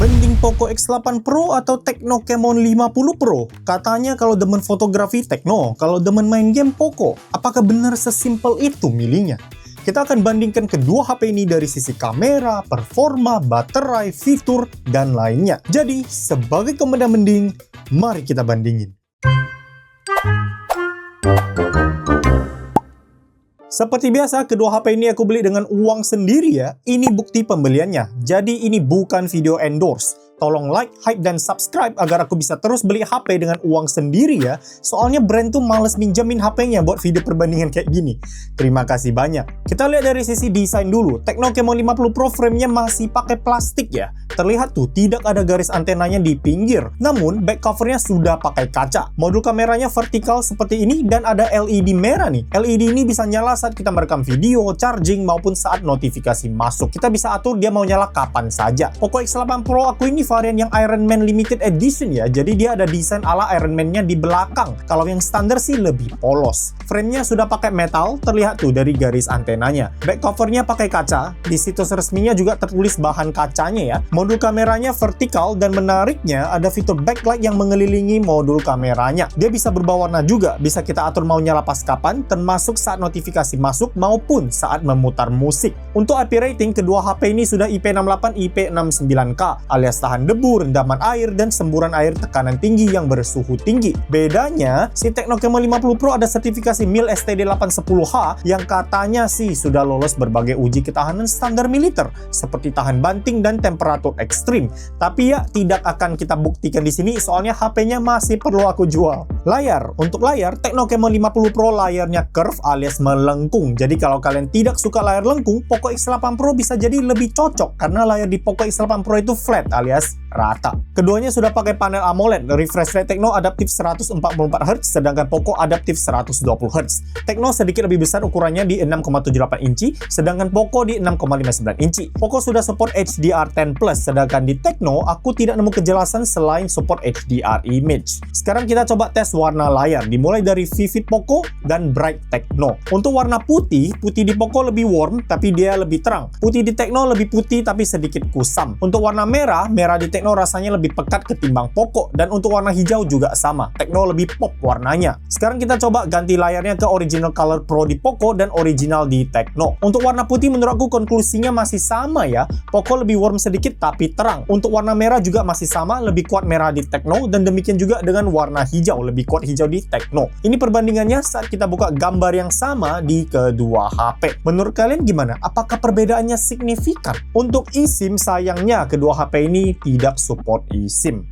Mending Poco X8 Pro atau Tecno Camon 50 Pro? Katanya kalau demen fotografi Tecno, kalau demen main game Poco. Apakah benar sesimpel itu milihnya? Kita akan bandingkan kedua HP ini dari sisi kamera, performa, baterai, fitur, dan lainnya. Jadi, sebagai komentar mending, mari kita bandingin. Seperti biasa, kedua HP ini aku beli dengan uang sendiri ya. Ini bukti pembeliannya. Jadi ini bukan video endorse. Tolong like, hype, dan subscribe agar aku bisa terus beli HP dengan uang sendiri ya. Soalnya brand tuh males minjemin HP-nya buat video perbandingan kayak gini. Terima kasih banyak. Kita lihat dari sisi desain dulu. Tecno Camon 50 Pro frame-nya masih pakai plastik ya. Terlihat tuh tidak ada garis antenanya di pinggir. Namun back cover-nya sudah pakai kaca. Modul kameranya vertikal seperti ini dan ada LED merah nih. LED ini bisa nyala saat kita merekam video, charging, maupun saat notifikasi masuk. Kita bisa atur dia mau nyala kapan saja. Poco X8 Pro aku ini varian yang Iron Man Limited Edition ya. Jadi dia ada desain ala Iron Man-nya di belakang. Kalau yang standar sih lebih polos. Frame-nya sudah pakai metal, terlihat tuh dari garis antenanya. Back cover-nya pakai kaca. Di situs resminya juga tertulis bahan kacanya ya. Modul kameranya vertikal dan menariknya ada fitur backlight yang mengelilingi modul kameranya. Dia bisa berubah warna juga. Bisa kita atur mau nyala pas kapan, termasuk saat notifikasi masuk maupun saat memutar musik. Untuk IP rating, kedua HP ini sudah IP68, IP69K alias tahan debu, rendaman air, dan semburan air tekanan tinggi yang bersuhu tinggi. Bedanya, si Tecno Camon 50 Pro ada sertifikasi MIL STD810H yang katanya sih sudah lolos berbagai uji ketahanan standar militer, seperti tahan banting dan temperatur ekstrim. Tapi ya, tidak akan kita buktikan di sini soalnya HP-nya masih perlu aku jual. Layar. Untuk layar, Tecno Camon 50 Pro layarnya curve alias melengkung. Jadi kalau kalian tidak suka layar lengkung, Poco X8 Pro bisa jadi lebih cocok karena layar di Poco X8 Pro itu flat alias rata. Keduanya sudah pakai panel AMOLED. Refresh rate Tecno adaptif 144Hz, sedangkan Poco adaptif 120Hz. Tecno sedikit lebih besar ukurannya di 6,78 inci, sedangkan Poco di 6,59 inci. Poco sudah support HDR10+, sedangkan di Tecno aku tidak nemu kejelasan selain support HDR image. Sekarang kita coba tes warna layar, dimulai dari Vivid Poco dan Bright Tecno. Untuk warna putih di Poco lebih warm, tapi dia lebih terang. Putih di Tecno lebih putih, tapi sedikit kusam. Untuk warna merah di Tecno rasanya lebih pekat ketimbang Poco, dan untuk warna hijau juga sama. Tecno lebih pop warnanya. Sekarang kita coba ganti layarnya ke original color Pro di Poco dan original di Tecno. Untuk warna putih menurut aku konklusinya masih sama ya. Poco lebih warm sedikit tapi terang. Untuk warna merah juga masih sama, lebih kuat merah di Tecno, dan demikian juga dengan warna hijau, lebih kuat hijau di Tecno. Ini perbandingannya saat kita buka gambar yang sama di kedua HP. Menurut kalian gimana? Apakah perbedaannya signifikan? Untuk eSIM sayangnya kedua HP ini tidak support eSIM.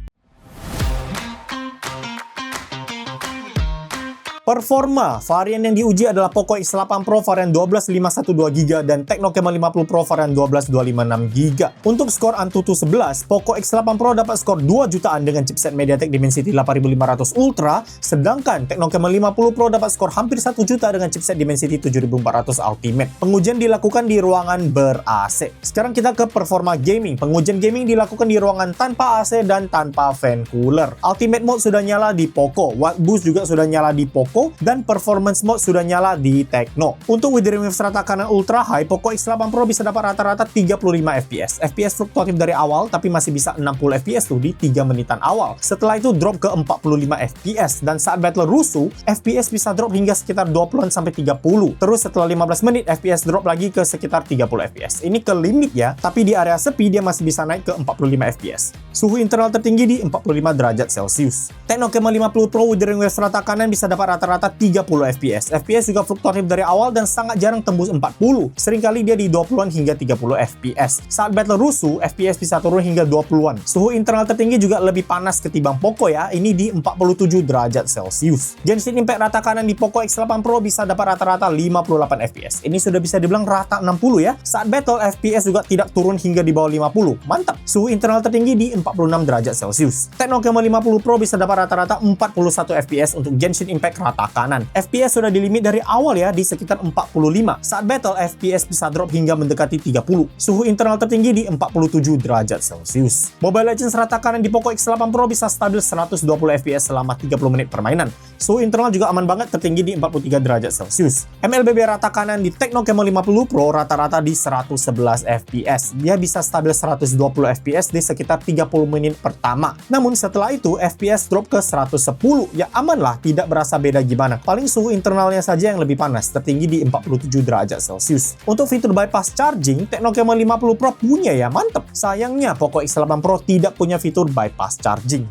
Performa, varian yang diuji adalah Poco X8 Pro varian 12512GB dan Tecno Camon 50 Pro varian 12256GB. Untuk skor Antutu 11, Poco X8 Pro dapat skor 2 jutaan dengan chipset MediaTek Dimensity 8500 Ultra, sedangkan Tecno Camon 50 Pro dapat skor hampir 1 juta dengan chipset Dimensity 7400 Ultimate. Pengujian dilakukan di ruangan ber-AC. Sekarang kita ke performa gaming. Pengujian gaming dilakukan di ruangan tanpa AC dan tanpa fan cooler. Ultimate mode sudah nyala di Poco, Watt Boost juga sudah nyala di Poco, dan performance mode sudah nyala di Tecno. Untuk with wave rata kanan ultra high, Poco X8 Pro bisa dapat rata-rata 35 fps. FPS fluktuatif dari awal, tapi masih bisa 60 fps tuh di 3 menitan awal. Setelah itu drop ke 45 fps, dan saat battle rusuh, FPS bisa drop hingga sekitar 20-an sampai 30. Terus setelah 15 menit, FPS drop lagi ke sekitar 30 fps. Ini ke limit ya, tapi di area sepi dia masih bisa naik ke 45 fps. Suhu internal tertinggi di 45 derajat Celcius. Tecno Camon 50 Pro with wave rata kanan bisa dapat rata-rata 30 fps. FPS juga fluktuatif dari awal dan sangat jarang tembus 40. Seringkali dia di 20-an hingga 30 fps. Saat battle rusuh, FPS bisa turun hingga 20-an. Suhu internal tertinggi juga lebih panas ketimbang Poco ya. Ini di 47 derajat Celcius. Genshin Impact rata kanan di Poco X8 Pro bisa dapat rata-rata 58 fps. Ini sudah bisa dibilang rata 60 ya. Saat battle, FPS juga tidak turun hingga di bawah 50. Mantap. Suhu internal tertinggi di 46 derajat Celcius. Tecno Camon 50 Pro bisa dapat rata-rata 41 FPS untuk Genshin Impact rata kanan. FPS sudah dilimit dari awal ya di sekitar 45. Saat battle, FPS bisa drop hingga mendekati 30. Suhu internal tertinggi di 47 derajat Celcius. Mobile Legends rata kanan di Poco X8 Pro bisa stabil 120 FPS selama 30 menit permainan. Suhu internal juga aman banget, tertinggi di 43 derajat Celcius. MLBB rata kanan di Tecno Camon 50 Pro rata-rata di 111 FPS. Dia bisa stabil 120 FPS di sekitar 30 menit pertama. Namun setelah itu FPS drop ke 110. Ya aman lah, tidak berasa beda gimana. Paling suhu internalnya saja yang lebih panas, tertinggi di 47 derajat Celcius. Untuk fitur bypass charging, Tecno Camon 50 Pro punya ya, mantep. Sayangnya Poco X8 Pro tidak punya fitur bypass charging.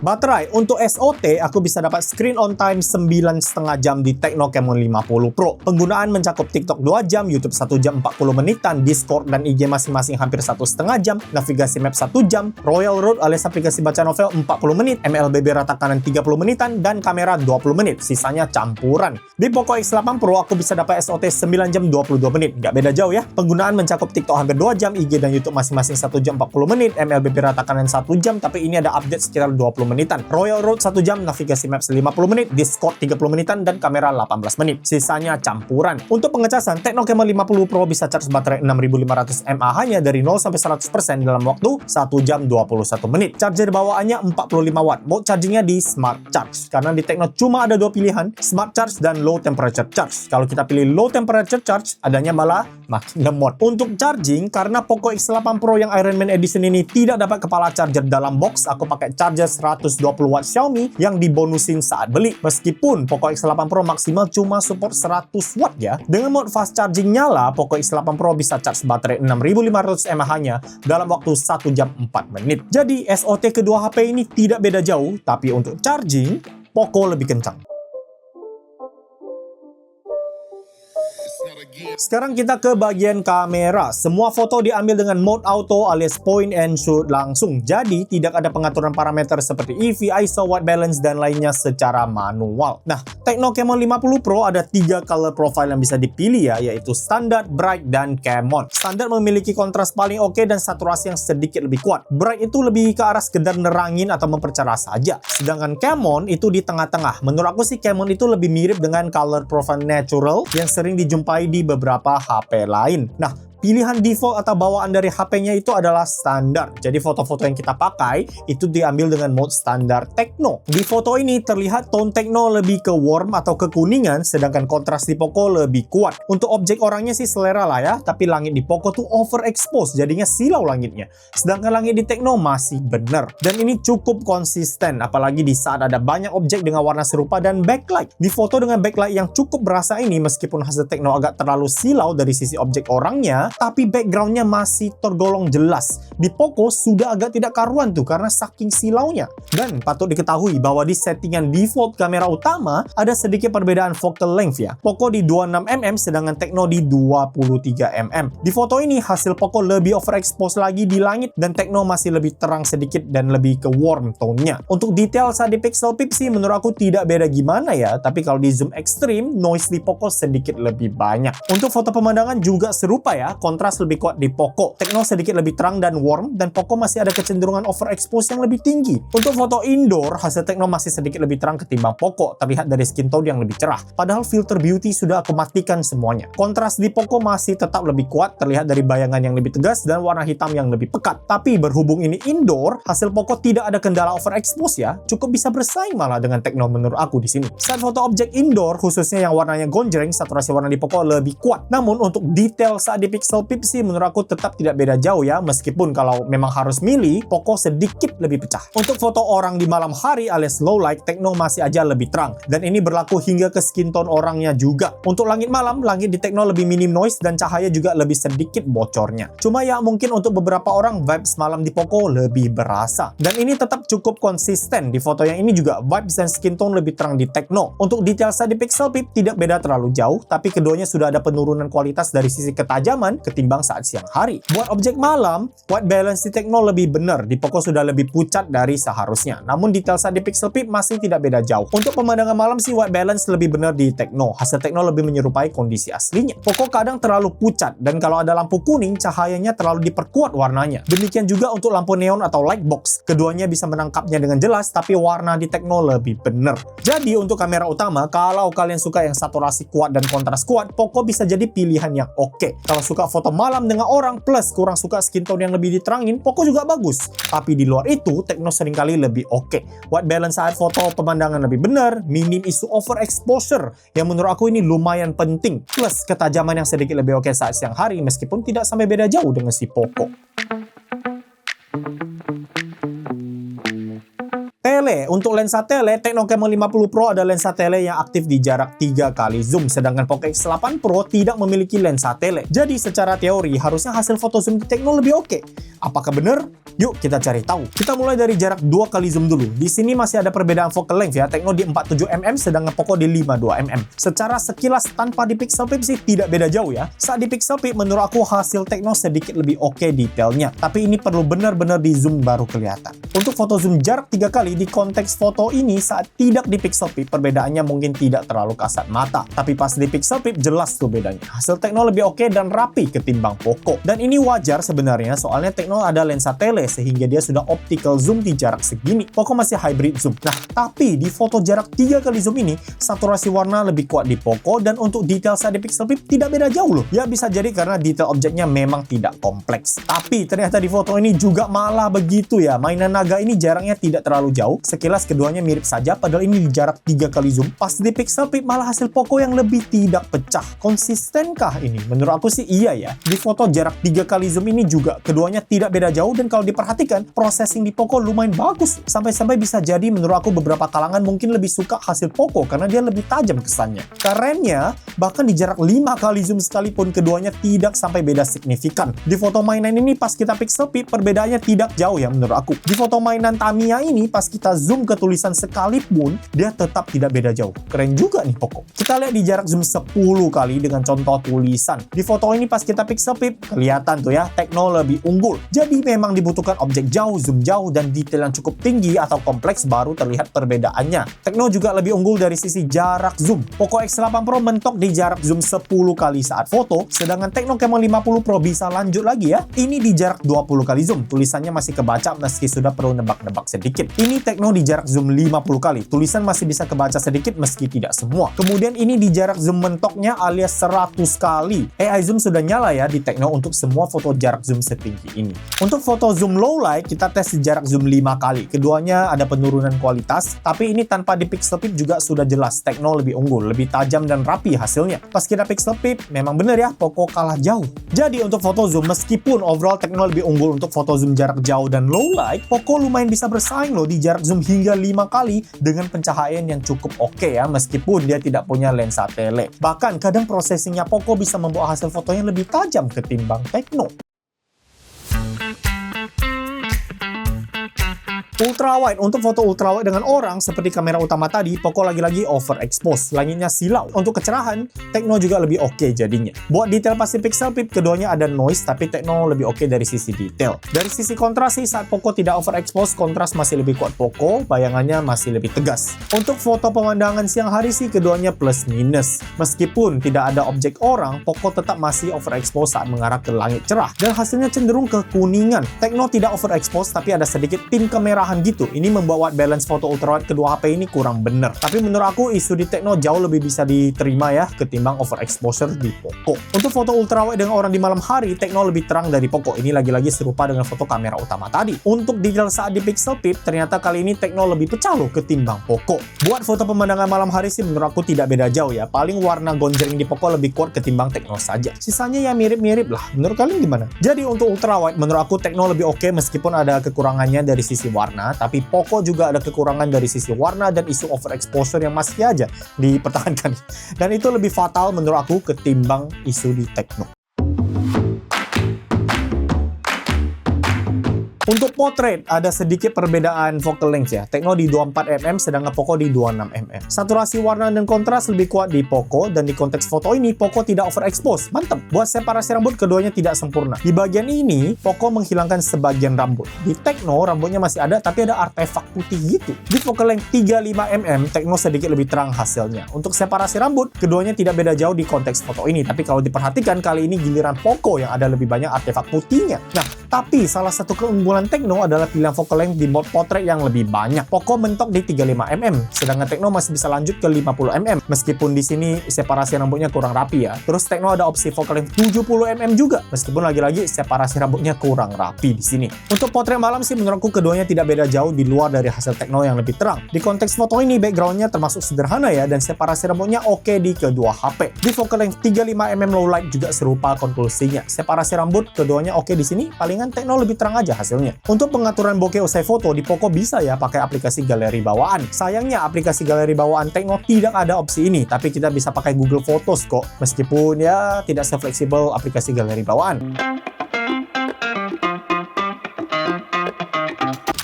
Baterai, untuk SOT aku bisa dapat screen on time 9,5 jam di Tecno Camon 50 Pro. Penggunaan mencakup TikTok 2 jam, YouTube 1 jam 40 menitan, Discord dan IG masing-masing hampir 1,5 jam, navigasi map 1 jam, Royal Road alias aplikasi baca novel 40 menit, MLBB rata kanan 30 menitan, dan kamera 20 menit, sisanya campuran. Di Poco X8 Pro aku bisa dapat SOT 9 jam 22 menit, nggak beda jauh ya. Penggunaan mencakup TikTok hampir 2 jam, IG dan YouTube masing-masing 1 jam 40 menit, MLBB rata kanan 1 jam, tapi ini ada update sekitar 20 menitan. Royal Road 1 jam, navigasi maps 50 menit, Discord 30 menitan, dan kamera 18 menit. Sisanya campuran. Untuk pengecasan, Tecno Camon 50 Pro bisa charge baterai 6500 mAh hanya dari 0 sampai 100% dalam waktu 1 jam 21 menit. Charger bawaannya 45 watt. Mode chargingnya di Smart Charge. Karena di Tecno cuma ada 2 pilihan, Smart Charge dan Low Temperature Charge. Kalau kita pilih Low Temperature Charge, adanya malah makin lemot. Untuk charging, karena Poco X8 Pro yang Iron Man Edition ini tidak dapat kepala charger dalam box, aku pakai charger 120 watt Xiaomi yang dibonusin saat beli. Meskipun Poco X8 Pro maksimal cuma support 100 watt ya. Dengan mode fast charging nyala, Poco X8 Pro bisa charge baterai 6500 mAh-nya dalam waktu 1 jam 4 menit. Jadi SOT kedua HP ini tidak beda jauh, tapi untuk charging, Poco lebih kencang. Sekarang kita ke bagian kamera. Semua foto diambil dengan mode auto alias point and shoot langsung. Jadi tidak ada pengaturan parameter seperti EV, ISO, white balance, dan lainnya secara manual. Nah, Tecno Camon 50 Pro ada 3 color profile yang bisa dipilih ya, yaitu standar, bright, dan Camon. Standar memiliki kontras paling oke dan saturasi yang sedikit lebih kuat. Bright itu lebih ke arah sekedar nerangin atau mempercerah saja. Sedangkan Camon itu di tengah-tengah. Menurut aku sih Camon itu lebih mirip dengan color profile natural yang sering dijumpai di beberapa HP lain. Nah, pilihan default atau bawaan dari HP-nya itu adalah standar. Jadi foto-foto yang kita pakai itu diambil dengan mode standar Tecno. Di foto ini terlihat tone Tecno lebih ke warm atau kekuningan, sedangkan kontras di Poco lebih kuat. Untuk objek orangnya sih selera lah ya, tapi langit di Poco tuh overexpose, jadinya silau langitnya. Sedangkan langit di Tecno masih bener. Dan ini cukup konsisten, apalagi di saat ada banyak objek dengan warna serupa dan backlight. Di foto dengan backlight yang cukup berasa ini, meskipun hasil Tecno agak terlalu silau dari sisi objek orangnya, tapi backgroundnya masih tergolong jelas. Di Poco sudah agak tidak karuan tuh karena saking silaunya. Dan patut diketahui bahwa di settingan default kamera utama ada sedikit perbedaan focal length ya. Poco di 26mm sedangkan Tecno di 23mm. Di foto ini hasil Poco lebih overexpose lagi di langit dan Tecno masih lebih terang sedikit dan lebih ke warm tone-nya. Untuk detail saat di pixel peep sih menurut aku tidak beda gimana ya, tapi kalau di zoom ekstrim noise di Poco sedikit lebih banyak. Untuk foto pemandangan juga serupa ya. Kontras lebih kuat di Poco. Tecno sedikit lebih terang dan warm, dan Poco masih ada kecenderungan overexpose yang lebih tinggi. Untuk foto indoor, hasil Tecno masih sedikit lebih terang ketimbang Poco, terlihat dari skin tone yang lebih cerah. Padahal filter beauty sudah aku matikan semuanya. Kontras di Poco masih tetap lebih kuat, terlihat dari bayangan yang lebih tegas dan warna hitam yang lebih pekat. Tapi berhubung ini indoor, hasil Poco tidak ada kendala overexpose ya, cukup bisa bersaing malah dengan Tecno menurut aku di sini. Saat foto objek indoor, khususnya yang warnanya gonjreng, saturasi warna di Poco lebih kuat. Namun untuk detail saat di pixel peep sih menurut aku tetap tidak beda jauh ya, meskipun kalau memang harus milih, Poco sedikit lebih pecah. Untuk foto orang di malam hari alias low light, Tecno masih aja lebih terang, dan ini berlaku hingga ke skin tone orangnya juga. Untuk langit malam, langit di Tecno lebih minim noise dan cahaya juga lebih sedikit bocornya. Cuma ya mungkin untuk beberapa orang vibes malam di Poco lebih berasa. Dan ini tetap cukup konsisten. Di foto yang ini juga vibes dan skin tone lebih terang di Tecno. Untuk detail saat di pixel peep tidak beda terlalu jauh, tapi keduanya sudah ada penurunan kualitas dari sisi ketajaman ketimbang saat siang hari. Buat objek malam, white balance di Tecno lebih benar, di Poco sudah lebih pucat dari seharusnya. Namun detail saat di Pixel Peep masih tidak beda jauh. Untuk pemandangan malam sih white balance lebih benar di Tecno. Hasil Tecno lebih menyerupai kondisi aslinya. Poco kadang terlalu pucat, dan kalau ada lampu kuning, cahayanya terlalu diperkuat warnanya. Demikian juga untuk lampu neon atau light box. Keduanya bisa menangkapnya dengan jelas, tapi warna di Tecno lebih benar. Jadi untuk kamera utama, kalau kalian suka yang saturasi kuat dan kontras kuat, Poco bisa jadi pilihan yang oke. Kalau suka foto malam dengan orang plus kurang suka skin tone yang lebih diterangin, Poco juga bagus. Tapi di luar itu, Tecno seringkali lebih oke. White balance saat foto pemandangan lebih benar, minim isu overexposure yang menurut aku ini lumayan penting. Plus ketajaman yang sedikit lebih oke saat siang hari meskipun tidak sampai beda jauh dengan si Poco. Tele. Untuk lensa tele, Tecno Camon 50 Pro ada lensa tele yang aktif di jarak 3 kali zoom, sedangkan Poco X8 Pro tidak memiliki lensa tele. Jadi secara teori, harusnya hasil foto zoom di Tecno lebih oke. Apakah benar? Yuk kita cari tahu. Kita mulai dari jarak 2 kali zoom dulu. Di sini masih ada perbedaan focal length ya. Tecno di 47mm, sedangkan Poco di 52mm. Secara sekilas tanpa di Pixel Peep sih tidak beda jauh ya. Saat di Pixel Peep menurut aku hasil Tecno sedikit lebih oke detailnya. Tapi ini perlu benar-benar di zoom baru kelihatan. Untuk foto zoom jarak 3 kali di konteks foto ini saat tidak di Pixel Peep perbedaannya mungkin tidak terlalu kasat mata. Tapi pas di Pixel Peep jelas tuh bedanya. Hasil Tecno lebih oke dan rapi ketimbang Poco. Dan ini wajar sebenarnya soalnya Tecno ada lensa tele sehingga dia sudah optical zoom di jarak segini. Poco masih hybrid zoom. Nah, tapi di foto jarak 3 kali zoom ini saturasi warna lebih kuat di Poco dan untuk detail saat di Pixel Peep tidak beda jauh loh. Ya bisa jadi karena detail objeknya memang tidak kompleks. Tapi ternyata di foto ini juga malah begitu ya. Mainan naga ini jaraknya tidak terlalu jauh. Sekilas keduanya mirip saja padahal ini di jarak 3 kali zoom. Pas di Pixel Peep malah hasil Poco yang lebih tidak pecah. Konsistenkah ini? Menurut aku sih iya ya. Di foto jarak 3 kali zoom ini juga keduanya tidak beda jauh dan kalau diperhatikan processing di Poco lumayan bagus. Sampai-sampai bisa jadi menurut aku beberapa kalangan mungkin lebih suka hasil Poco karena dia lebih tajam kesannya. Kerennya bahkan di jarak 5 kali zoom sekalipun keduanya tidak sampai beda signifikan. Di foto mainan ini pas kita Pixel Peep perbedaannya tidak jauh ya menurut aku. Di foto mainan Tamiya ini pas kita zoom ke tulisan sekalipun dia tetap tidak beda jauh. Keren juga nih Poco. Kita lihat di jarak zoom 10 kali dengan contoh tulisan. Di foto ini pas kita Pixel Peep kelihatan tuh ya Tecno lebih unggul. Jadi memang dibutuhkan objek jauh, zoom jauh dan detail yang cukup tinggi atau kompleks baru terlihat perbedaannya. Tecno juga lebih unggul dari sisi jarak zoom. Poco X8 Pro mentok di jarak zoom 10 kali saat foto, sedangkan Tecno Camon 50 Pro bisa lanjut lagi ya. Ini di jarak 20 kali zoom. Tulisannya masih kebaca meski sudah perlu nebak-nebak sedikit. Ini Tecno di jarak zoom 50 kali. Tulisan masih bisa kebaca sedikit meski tidak semua. Kemudian ini di jarak zoom mentoknya alias 100 kali. AI zoom sudah nyala ya di Tecno untuk semua foto jarak zoom setinggi ini. Untuk foto zoom low light kita tes di jarak zoom 5 kali. Keduanya ada penurunan kualitas, tapi ini tanpa di Pixel Peep juga sudah jelas Tecno lebih unggul, lebih tajam dan rapi hasilnya. Pas kita Pixel Peep memang bener ya Poco kalah jauh. Jadi untuk foto zoom meskipun overall Tecno lebih unggul untuk foto zoom jarak jauh dan low light, Poco lumayan bisa bersaing loh di jarak zoom hingga 5 kali dengan pencahayaan yang cukup oke ya meskipun dia tidak punya lensa tele. Bahkan kadang processingnya Poco bisa membawa hasil fotonya lebih tajam ketimbang Tecno. Ultrawide. Untuk foto ultrawide dengan orang seperti kamera utama tadi, Poco lagi-lagi overexpose. Langitnya silau. Untuk kecerahan, Tecno juga lebih oke jadinya. Buat detail pasti Pixel Peep, keduanya ada noise, tapi Tecno lebih oke dari sisi detail. Dari sisi kontras sih, saat Poco tidak overexpose, kontras masih lebih kuat Poco, bayangannya masih lebih tegas. Untuk foto pemandangan siang hari sih, keduanya plus minus. Meskipun tidak ada objek orang, Poco tetap masih overexpose saat mengarah ke langit cerah. Dan hasilnya cenderung kekuningan. Tecno tidak overexpose, tapi ada sedikit tint kemerahan gitu. Ini membuat white balance foto ultrawide kedua HP ini kurang bener. Tapi menurut aku isu di Tecno jauh lebih bisa diterima ya ketimbang overexposure di Poco. Untuk foto ultrawide dengan orang di malam hari, Tecno lebih terang dari Poco. Ini lagi-lagi serupa dengan foto kamera utama tadi. Untuk detail saat di Pixel Peep, ternyata kali ini Tecno lebih pecah loh ketimbang Poco. Buat foto pemandangan malam hari sih menurut aku tidak beda jauh ya. Paling warna gonjreng di Poco lebih kuat ketimbang Tecno saja. Sisanya ya mirip-mirip lah. Menurut kalian gimana? Jadi untuk ultrawide menurut aku Tecno lebih oke meskipun ada kekurangannya dari sisi warna, tapi Poco juga ada kekurangan dari sisi warna dan isu overexposure yang masih aja dipertahankan. Dan itu lebih fatal menurut aku ketimbang isu di Tecno. Untuk portrait, ada sedikit perbedaan focal length ya. Tecno di 24mm, sedangkan Poco di 26mm. Saturasi warna dan kontras lebih kuat di Poco, dan di konteks foto ini, Poco tidak overexpose. Mantap! Buat separasi rambut, keduanya tidak sempurna. Di bagian ini, Poco menghilangkan sebagian rambut. Di Tecno, rambutnya masih ada, tapi ada artefak putih gitu. Di focal length 35mm, Tecno sedikit lebih terang hasilnya. Untuk separasi rambut, keduanya tidak beda jauh di konteks foto ini, tapi kalau diperhatikan, kali ini giliran Poco yang ada lebih banyak artefak putihnya. Nah, tapi salah satu keunggulan Tecno adalah pilihan focal length di mode portrait yang lebih banyak. Poco mentok di 35mm, sedangkan Tecno masih bisa lanjut ke 50mm. Meskipun di sini separasi rambutnya kurang rapi ya. Terus Tecno ada opsi focal length 70mm juga, meskipun lagi-lagi separasi rambutnya kurang rapi di sini. Untuk portrait malam sih menurutku keduanya tidak beda jauh di luar dari hasil Tecno yang lebih terang. Di konteks foto ini backgroundnya termasuk sederhana ya, dan separasi rambutnya oke di kedua HP. Di focal length 35mm low light juga serupa konklusinya. Separasi rambut keduanya oke di sini, palingan Tecno lebih terang aja hasilnya. Untuk pengaturan bokeh usai foto di Poco bisa ya pakai aplikasi galeri bawaan. Sayangnya aplikasi galeri bawaan Tecno tidak ada opsi ini, tapi kita bisa pakai Google Photos kok, meskipun ya tidak se-fleksibel aplikasi galeri bawaan.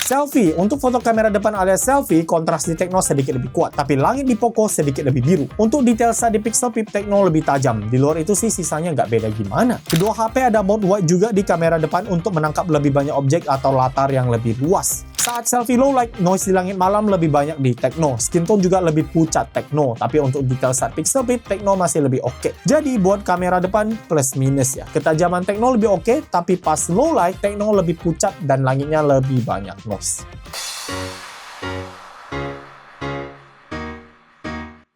Selfie, untuk foto kamera depan alias selfie, kontras di Tecno sedikit lebih kuat, tapi langit di Poco sedikit lebih biru. Untuk detail saat di pixel peep Tecno lebih tajam, di luar itu sih sisanya nggak beda gimana. Kedua HP ada mode wide juga di kamera depan untuk menangkap lebih banyak objek atau latar yang lebih luas. Saat selfie low light, noise di langit malam lebih banyak di Tecno, skin tone juga lebih pucat Tecno, tapi untuk detail saat pixel peep Tecno masih lebih oke. Jadi buat kamera depan plus minus ya, ketajaman Tecno lebih oke, tapi pas low light Tecno lebih pucat dan langitnya lebih banyak noise.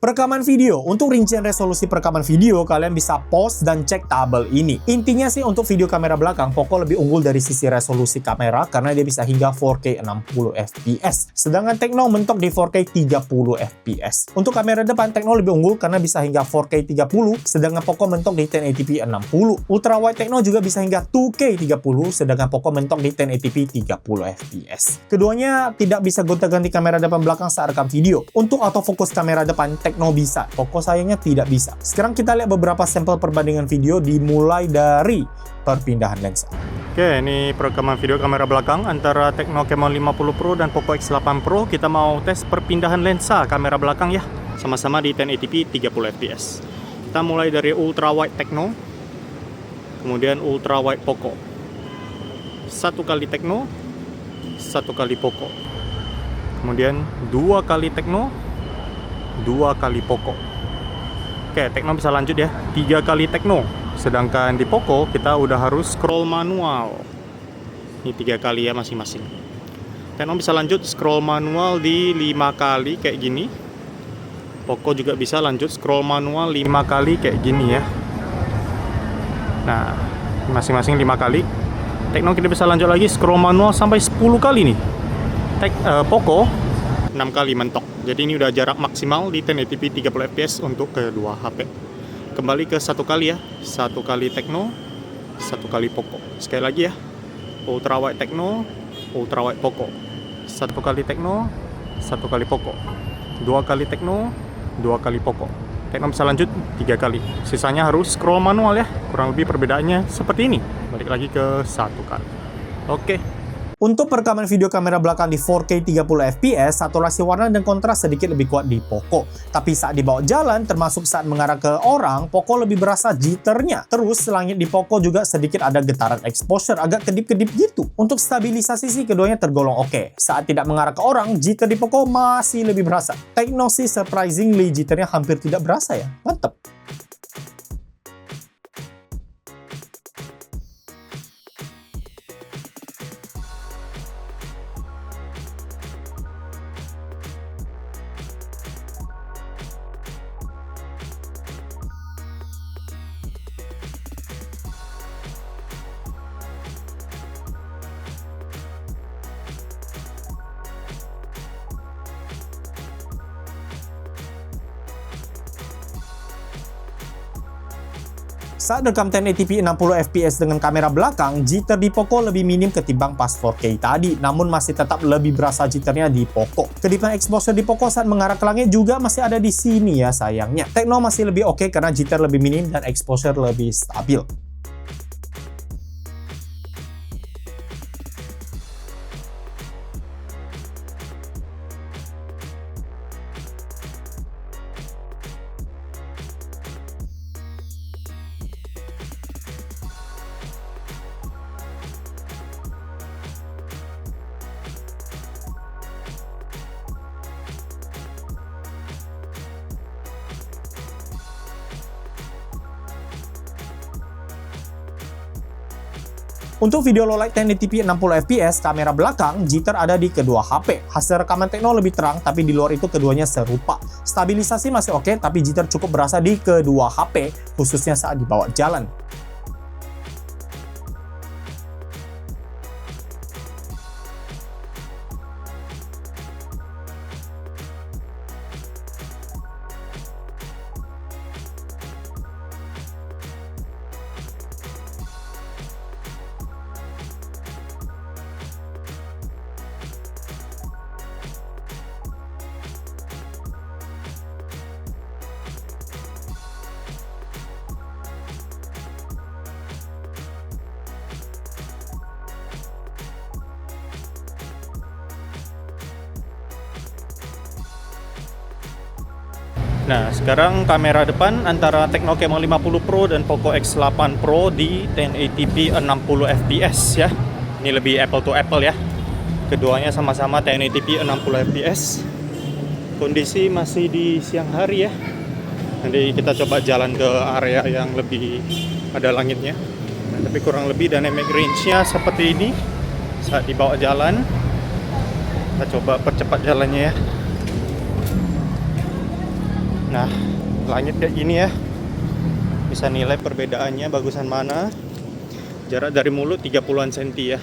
Perekaman video. Untuk rincian resolusi perekaman video, kalian bisa pause dan cek tabel ini. Intinya sih untuk video kamera belakang, Poco lebih unggul dari sisi resolusi kamera karena dia bisa hingga 4K 60 fps. Sedangkan Tecno mentok di 4K 30 fps. Untuk kamera depan, Tecno lebih unggul karena bisa hingga 4K 30, sedangkan Poco mentok di 1080p 60. Ultra wide Tecno juga bisa hingga 2K 30, sedangkan Poco mentok di 1080p 30 fps. Keduanya tidak bisa gonta-ganti kamera depan belakang saat rekam video. Untuk autofocus kamera depan, Tecno bisa, Poco sayangnya tidak bisa. Sekarang kita lihat beberapa sampel perbandingan video dimulai dari perpindahan lensa. Oke, ini perekaman video kamera belakang antara Tecno Camon 50 Pro dan Poco X8 Pro. Kita mau tes perpindahan lensa kamera belakang ya. Sama-sama di 1080p 30 fps. Kita mulai dari ultra wide Tecno, kemudian ultra wide Poco. Satu kali Tecno, satu kali Poco. Kemudian dua kali Tecno, dua kali Poco. Oke, Tecno bisa lanjut ya, 3 kali Tecno. Sedangkan di Poco kita udah harus scroll manual. Ini 3 kali ya masing-masing. Tecno bisa lanjut scroll manual di 5 kali kayak gini. Poco juga bisa lanjut scroll manual 5 kali kayak gini ya. Nah, masing-masing 5 kali. Tecno kita bisa lanjut lagi scroll manual sampai 10 kali nih. Poco 6 kali mentok. Jadi ini udah jarak maksimal di 1080p 30 fps untuk kedua HP. Kembali ke satu kali ya. Satu kali Tecno, satu kali Poco. Sekali lagi ya. Ultra wide Tecno, ultra wide Poco. Satu kali Tecno, satu kali Poco. Dua kali Tecno, dua kali Poco. Tecno bisa lanjut 3 kali. Sisanya harus scroll manual ya. Kurang lebih perbedaannya seperti ini. Balik lagi ke satu kali. Oke. Untuk perekaman video kamera belakang di 4K 30 fps, saturasi warna dan kontras sedikit lebih kuat di Poco. Tapi saat dibawa jalan, termasuk saat mengarah ke orang, Poco lebih berasa jitternya. Terus langit di Poco juga sedikit ada getaran exposure, agak kedip-kedip gitu. Untuk stabilisasi sih keduanya tergolong oke. Saat tidak mengarah ke orang, jitter di Poco masih lebih berasa. Tecno sih surprisingly jitternya hampir tidak berasa ya. Mantap. Saat rekam 1080p 60 fps dengan kamera belakang, jitter di Poco lebih minim ketimbang pas 4K tadi, namun masih tetap lebih berasa jitternya di Poco. Kedipan exposure di Poco saat mengarah ke langit juga masih ada di sini ya sayangnya. Tecno masih lebih oke karena jitter lebih minim dan exposure lebih stabil. Untuk video low light 1080p 60fps, kamera belakang jitter ada di kedua HP. Hasil rekaman Tecno lebih terang, tapi di luar itu keduanya serupa. Stabilisasi masih oke, tapi jitter cukup berasa di kedua HP, khususnya saat dibawa jalan. Nah, sekarang kamera depan antara Tecno Camon 50 Pro dan Poco X8 Pro di 1080p 60fps ya. Ini lebih apple to apple ya. Keduanya sama-sama 1080p 60fps. Kondisi masih di siang hari ya. Nanti kita coba jalan ke area yang lebih ada langitnya. Nah, tapi kurang lebih dynamic range-nya seperti ini. Saat dibawa jalan, kita coba percepat jalannya ya. Nah, langit kayak gini ya. Bisa nilai perbedaannya bagusan mana. Jarak dari mulut 30-an cm ya.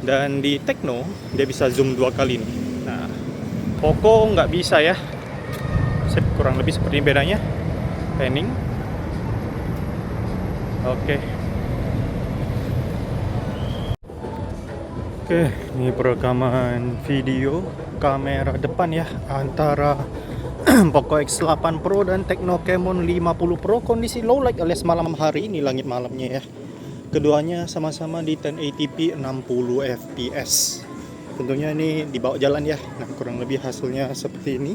Dan di Tecno dia bisa zoom 2 kali nih. Nah, Poco nggak bisa ya. Kurang lebih seperti ini bedanya. Panning. Oke, ini perekaman video kamera depan ya antara Poco X8 Pro dan Tecno Camon 50 Pro. Kondisi low light alias malam hari, ini langit malamnya ya. Keduanya sama-sama di 1080p 60fps. Tentunya ini dibawa jalan ya. Nah, kurang lebih hasilnya seperti ini.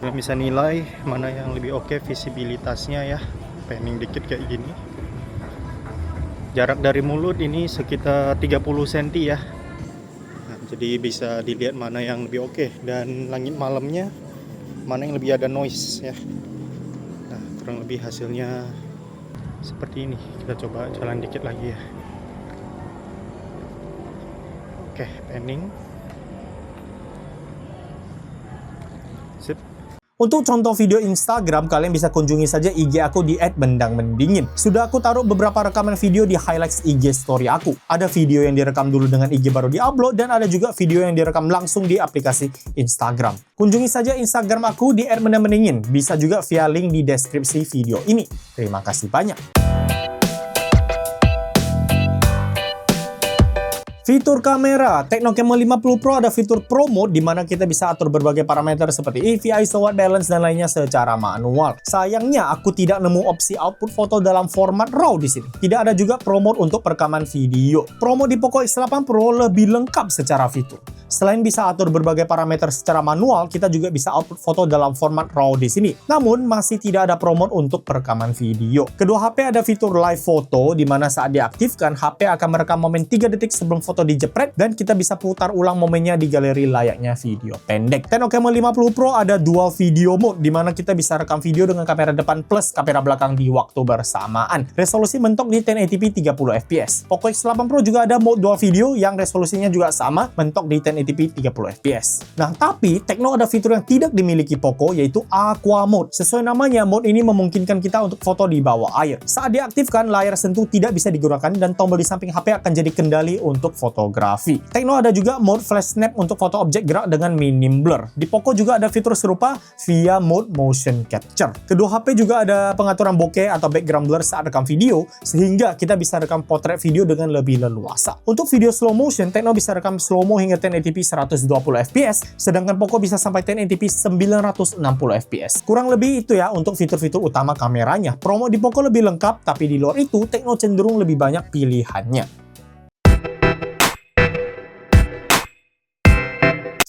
Kita bisa nilai mana yang lebih oke visibilitasnya ya. Panning dikit kayak gini. Jarak dari mulut ini sekitar 30 cm ya. Nah, jadi bisa dilihat mana yang lebih oke. Dan langit malamnya mana yang lebih ada noise ya. Nah, kurang lebih hasilnya seperti ini. Kita coba jalan dikit lagi ya. Oke, panning. Sip. Untuk contoh video Instagram, kalian bisa kunjungi saja IG aku di @bendangmendingin. Sudah aku taruh beberapa rekaman video di highlights IG story aku. Ada video yang direkam dulu dengan IG baru diupload, dan ada juga video yang direkam langsung di aplikasi Instagram. Kunjungi saja Instagram aku di @bendangmendingin. Bisa juga via link di deskripsi video ini. Terima kasih banyak. Fitur kamera, Tecno Camon 50 Pro ada fitur Pro Mode di mana kita bisa atur berbagai parameter seperti EV, ISO, white balance, dan lainnya secara manual. Sayangnya aku tidak nemu opsi output foto dalam format RAW di sini. Tidak ada juga Pro Mode untuk perekaman video. Pro Mode di Poco X8 Pro lebih lengkap secara fitur. Selain bisa atur berbagai parameter secara manual, kita juga bisa output foto dalam format RAW di sini. Namun masih tidak ada Pro Mode untuk perekaman video. Kedua HP ada fitur live photo di mana saat diaktifkan HP akan merekam momen 3 detik sebelum foto dijepret, dan kita bisa putar ulang momennya di galeri layaknya video pendek. Tecno Camon 50 Pro ada dual video mode di mana kita bisa rekam video dengan kamera depan plus kamera belakang di waktu bersamaan. Resolusi mentok di 1080p 30fps. Poco X8 Pro juga ada mode dual video yang resolusinya juga sama, mentok di 1080p 30fps. Nah, tapi Tecno ada fitur yang tidak dimiliki Poco, yaitu Aqua Mode. Sesuai namanya, mode ini memungkinkan kita untuk foto di bawah air. Saat diaktifkan, layar sentuh tidak bisa digunakan dan tombol di samping HP akan jadi kendali untuk fotografi. Tecno ada juga mode flash snap untuk foto objek gerak dengan minim blur. Di Poco juga ada fitur serupa via mode motion capture. Kedua HP juga ada pengaturan bokeh atau background blur saat rekam video, sehingga kita bisa rekam potret video dengan lebih leluasa. Untuk video slow motion, Tecno bisa rekam slow-mo hingga 1080p 120fps, sedangkan Poco bisa sampai 1080p 960fps. Kurang lebih itu ya untuk fitur-fitur utama kameranya. Promo di Poco lebih lengkap, tapi di luar itu Tecno cenderung lebih banyak pilihannya.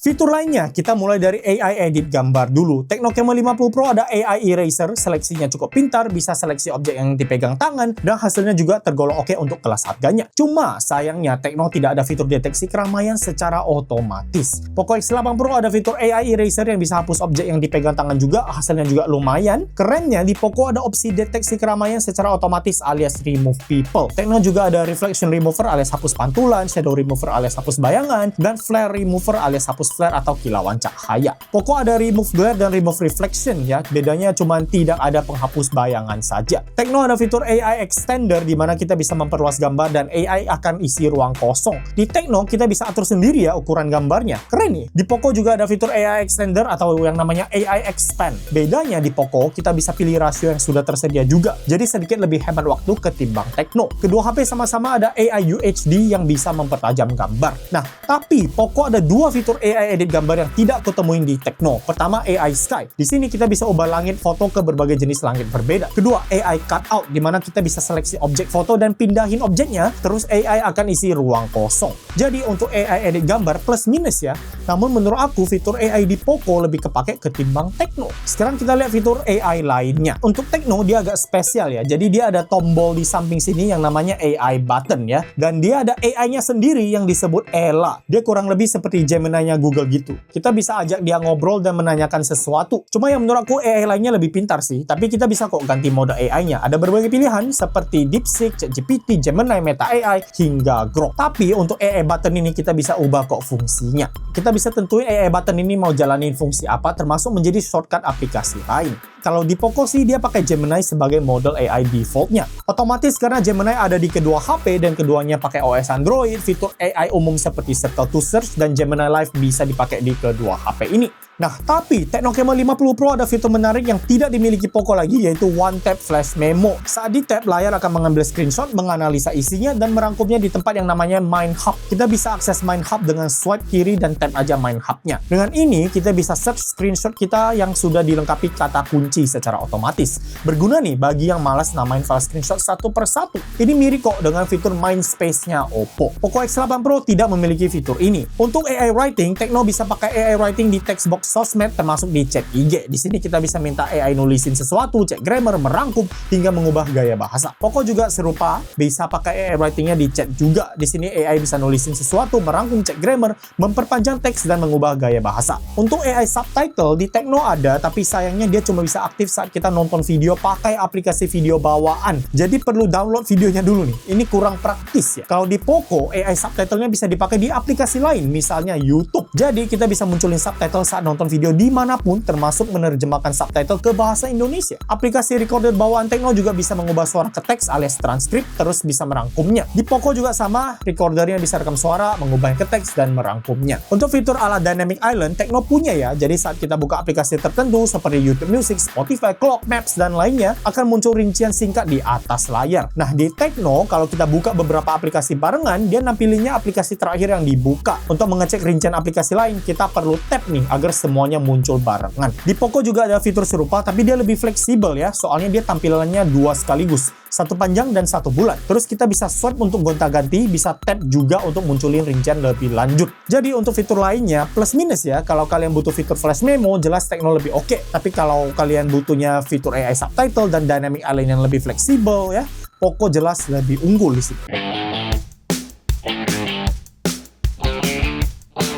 Fitur lainnya, kita mulai dari AI edit gambar dulu. Tecno Camon 50 Pro ada AI Eraser, seleksinya cukup pintar, bisa seleksi objek yang dipegang tangan, dan hasilnya juga tergolong oke untuk kelas harganya. Cuma, sayangnya Tecno tidak ada fitur deteksi keramaian secara otomatis. Poco X8 Pro ada fitur AI Eraser yang bisa hapus objek yang dipegang tangan juga, hasilnya juga lumayan. Kerennya, di Poco ada opsi deteksi keramaian secara otomatis alias Remove People. Tecno juga ada Reflection Remover alias hapus pantulan, Shadow Remover alias hapus bayangan, dan Flare Remover alias hapus flare atau kilauan cahaya. Poco ada Remove Glare dan Remove Reflection ya, bedanya cuma tidak ada penghapus bayangan saja. Tecno ada fitur AI Extender di mana kita bisa memperluas gambar dan AI akan isi ruang kosong. Di Tecno kita bisa atur sendiri ya ukuran gambarnya. Keren nih. Di Poco juga ada fitur AI Extender atau yang namanya AI Expand. Bedanya di Poco kita bisa pilih rasio yang sudah tersedia juga. Jadi sedikit lebih hemat waktu ketimbang Tecno. Kedua HP sama-sama ada AI UHD yang bisa mempertajam gambar. Nah, tapi Poco ada dua fitur AI edit gambar yang tidak aku temuin di Tecno. Pertama, AI Sky. Di sini kita bisa ubah langit foto ke berbagai jenis langit berbeda. Kedua, AI Cutout, di mana kita bisa seleksi objek foto dan pindahin objeknya, terus AI akan isi ruang kosong. Jadi untuk AI edit gambar plus minus ya. Namun menurut aku fitur AI di Poco lebih kepake ketimbang Tecno. Sekarang kita lihat fitur AI lainnya. Untuk Tecno dia agak spesial ya. Jadi dia ada tombol di samping sini yang namanya AI button ya. Dan dia ada AI-nya sendiri yang disebut Ella. Dia kurang lebih seperti Gemini-nya Google gitu. Kita bisa ajak dia ngobrol dan menanyakan sesuatu. Cuma yang menurut aku AI lainnya lebih pintar sih. Tapi kita bisa kok ganti mode AI-nya. Ada berbagai pilihan seperti DeepSeek, ChatGPT, Gemini, Meta AI, hingga Grok. Tapi untuk AI button ini kita bisa ubah kok fungsinya. Kita bisa tentuin AI button ini mau jalanin fungsi apa termasuk menjadi shortcut aplikasi lain. Kalau di Poco sih dia pakai Gemini sebagai model AI defaultnya. Otomatis karena Gemini ada di kedua HP dan keduanya pakai OS Android, fitur AI umum seperti Circle to Search dan Gemini Live bisa dipakai di kedua HP ini. Nah, tapi Tecno Camon 50 Pro ada fitur menarik yang tidak dimiliki Poco lagi, yaitu One Tap Flash Memo. Saat di tap, layar akan mengambil screenshot, menganalisa isinya, dan merangkumnya di tempat yang namanya Mind Hub. Kita bisa akses Mind Hub dengan swipe kiri dan tap aja Mind Hub-nya. Dengan ini, kita bisa search screenshot kita yang sudah dilengkapi kata kunci secara otomatis. Berguna nih bagi yang malas namain file screenshot satu per satu. Ini mirip kok dengan fitur Mind Space-nya Oppo. Poco X8 Pro tidak memiliki fitur ini. Untuk AI Writing, Tecno bisa pakai AI Writing di text box sosmed termasuk di chat IG. Di sini kita bisa minta AI nulisin sesuatu, cek grammar, merangkum, hingga mengubah gaya bahasa. Poco juga serupa, bisa pakai AI writing-nya di chat juga. Di sini AI bisa nulisin sesuatu, merangkum, cek grammar, memperpanjang teks, dan mengubah gaya bahasa. Untuk AI subtitle, di Tecno ada, tapi sayangnya dia cuma bisa aktif saat kita nonton video pakai aplikasi video bawaan. Jadi perlu download videonya dulu nih. Ini kurang praktis ya. Kalau di Poco, AI subtitle-nya bisa dipakai di aplikasi lain, misalnya YouTube. Jadi kita bisa munculin subtitle saat nonton video dimanapun, termasuk menerjemahkan subtitle ke bahasa Indonesia. Aplikasi recorder bawaan Tecno juga bisa mengubah suara ke teks alias transkrip, terus bisa merangkumnya. Di Poco juga sama, recordernya bisa rekam suara, mengubahnya ke teks, dan merangkumnya. Untuk fitur ala Dynamic Island, Tecno punya ya, jadi saat kita buka aplikasi tertentu seperti YouTube Music, Spotify, Clock, Maps, dan lainnya, akan muncul rincian singkat di atas layar. Nah, di Tecno, kalau kita buka beberapa aplikasi barengan, dia nampilinnya aplikasi terakhir yang dibuka. Untuk mengecek rincian aplikasi lain, kita perlu tap nih, agar semuanya muncul barengan. Di Poco juga ada fitur serupa, tapi dia lebih fleksibel ya, soalnya dia tampilannya dua sekaligus, satu panjang dan satu bulat. Terus kita bisa swipe untuk gonta-ganti, bisa tap juga untuk munculin rincian lebih lanjut. Jadi untuk fitur lainnya, plus minus ya, kalau kalian butuh fitur flash memo, jelas Tecno lebih oke. Tapi kalau kalian butuhnya fitur AI subtitle dan Dynamic Island yang lebih fleksibel ya, Poco jelas lebih unggul di situ.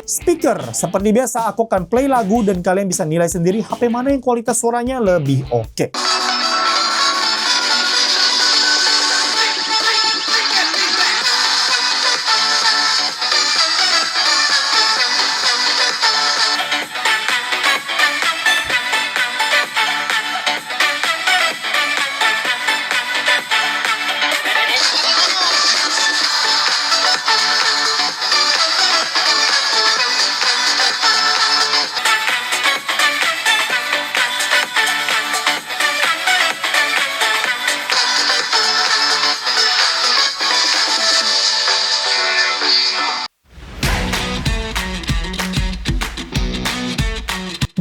Speaker, seperti biasa aku akan play lagu dan kalian bisa nilai sendiri HP mana yang kualitas suaranya lebih oke.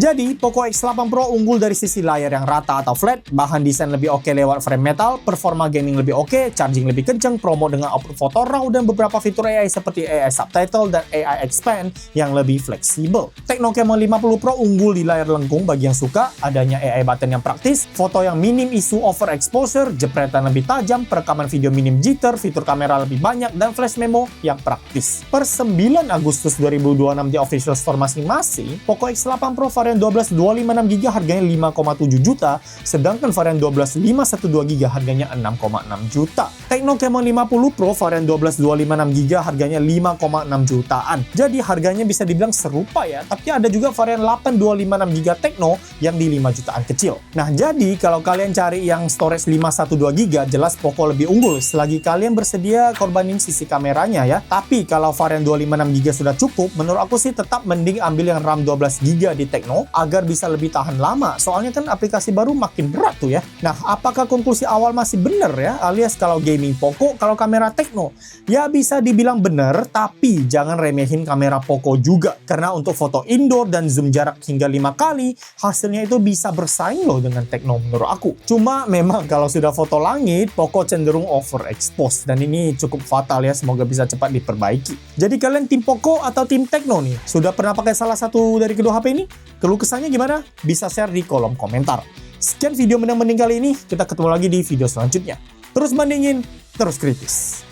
Jadi, Poco X8 Pro unggul dari sisi layar yang rata atau flat, bahan desain lebih oke lewat frame metal, performa gaming lebih oke, charging lebih kenceng, promo dengan output foto RAW, dan beberapa fitur AI seperti AI Subtitle dan AI Expand yang lebih fleksibel. Tecno Camon 50 Pro unggul di layar lengkung bagi yang suka, adanya AI button yang praktis, foto yang minim isu overexposure, jepretan lebih tajam, perekaman video minim jitter, fitur kamera lebih banyak, dan flash memo yang praktis. Per 9 Agustus 2026 di official store masing-masing, Poco X8 Pro varian 12 256GB harganya 5,7 juta, sedangkan varian 12 512GB harganya 6,6 juta. Tecno Camon 50 Pro varian 12 256GB harganya 5,6 jutaan. Jadi harganya bisa dibilang serupa ya, tapi ada juga varian 8 256GB Tecno yang di 5 jutaan kecil. Nah, jadi kalau kalian cari yang storage 512GB, jelas Poco lebih unggul selagi kalian bersedia korbanin sisi kameranya ya. Tapi kalau varian 256GB sudah cukup, menurut aku sih tetap mending ambil yang RAM 12GB di Tecno agar bisa lebih tahan lama. Soalnya kan aplikasi baru makin berat tuh ya. Nah, apakah konklusi awal masih bener ya? Alias kalau gaming Poco, kalau kamera Tecno? Ya bisa dibilang bener, tapi jangan remehin kamera Poco juga. Karena untuk foto indoor dan zoom jarak hingga 5 kali, hasilnya itu bisa bersaing loh dengan Tecno menurut aku. Cuma memang kalau sudah foto langit, Poco cenderung overexpose. Dan ini cukup fatal ya, semoga bisa cepat diperbaiki. Jadi kalian tim Poco atau tim Tecno nih? Sudah pernah pakai salah satu dari kedua HP ini? Keluh kesahnya gimana? Bisa share di kolom komentar. Sekian video mending-mending kali ini, kita ketemu lagi di video selanjutnya. Terus bandingin, terus kritis.